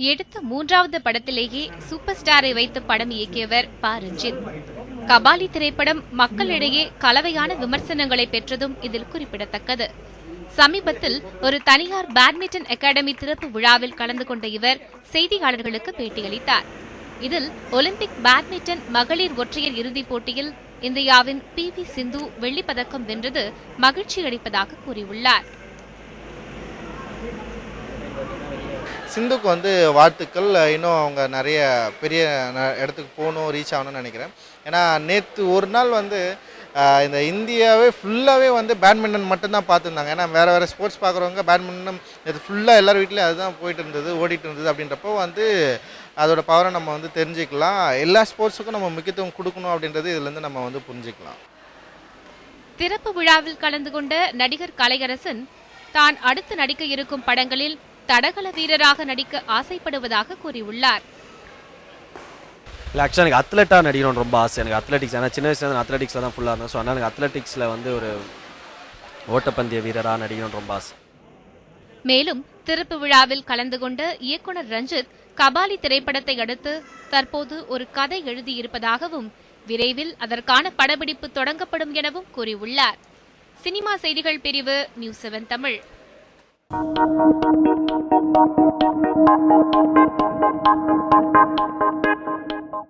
எடுத்த மூன்றாவது படத்திலேயே சூப்பர் ஸ்டாரை வைத்து படம் இயக்கியவர் ப. ரஞ்சித். கபாலி திரைப்படம் மக்களிடையே கலவையான விமர்சனங்களை பெற்றதும் இதில் குறிப்பிடத்தக்கது. சமீபத்தில் ஒரு தனியார் பேட்மிண்டன் அகாடமி திறப்பு விழாவில் கலந்து கொண்ட இவர் செய்தியாளர்களுக்கு பேட்டியளித்தார். இதில் ஒலிம்பிக் பேட்மிண்டன் மகளிர் ஒற்றையர் இறுதிப் போட்டியில் இந்தியாவின் PV சிந்து வெள்ளிப்பதக்கம் வென்றது மகிழ்ச்சி அளிப்பதாக கூறியுள்ளார். சிந்துக்கு வாழ்த்துக்கள். இன்னும் அவங்க நிறைய பெரிய இடத்துக்கு போகணும், ரீச் ஆகணும்னு நினைக்கிறேன். ஏன்னா நேற்று ஒரு நாள் இந்த இந்தியாவே ஃபுல்லாகவே பேட்மிண்டன் மட்டும்தான் பார்த்துருந்தாங்க. ஏன்னா வேறு ஸ்போர்ட்ஸ் பார்க்குறவங்க பேட்மிண்டன் இது ஃபுல்லாக எல்லார் வீட்லேயும் அதுதான் போயிட்டு இருந்தது, ஓடிட்டு இருந்தது. அப்படின்றப்போ அதோட பவரை நம்ம தெரிஞ்சுக்கலாம். எல்லா ஸ்போர்ட்ஸுக்கும் நம்ம முக்கியத்துவம் கொடுக்கணும் அப்படின்றது இதுலேருந்து நம்ம புரிஞ்சுக்கலாம். திறப்பு விழாவில் கலந்து கொண்ட நடிகர் கலையரசன் தான் அடுத்து நடிக்க இருக்கும் படங்களில் தடகள வீரராக நடிக்க ஆசைப்படுவதாக கூறியுள்ளார். இல்லை, ஆக்சுவலாக எனக்கு அத்லெட்டாக நடிக்கணும்னு ரொம்ப ஆசை. எனக்கு அத்லெட்டிக்ஸ், ஏன்னா சின்ன வயசுல அத்லெட்டிக்ஸில் தான் ஃபுல்லாக இருந்தேன். ஸோ அதனால் எனக்கு அத்லெட்டிக்ஸில் ஒரு ஓட்டப்பந்தய வீரராக நடிக்கணும்னு ரொம்ப ஆசை. மேலும் திறப்பு விழாவில் கலந்து கொண்ட இயக்குனர் ரஞ்சித் கபாலி திரைப்படத்தை அடுத்து தற்போது ஒரு கதை எழுதியிருப்பதாகவும் விரைவில் அதற்கான படப்பிடிப்பு தொடங்கப்படும் எனவும் கூறியுள்ளார். சினிமா செய்திகள் பிரிவு நியூஸ் 7 தமிழ்.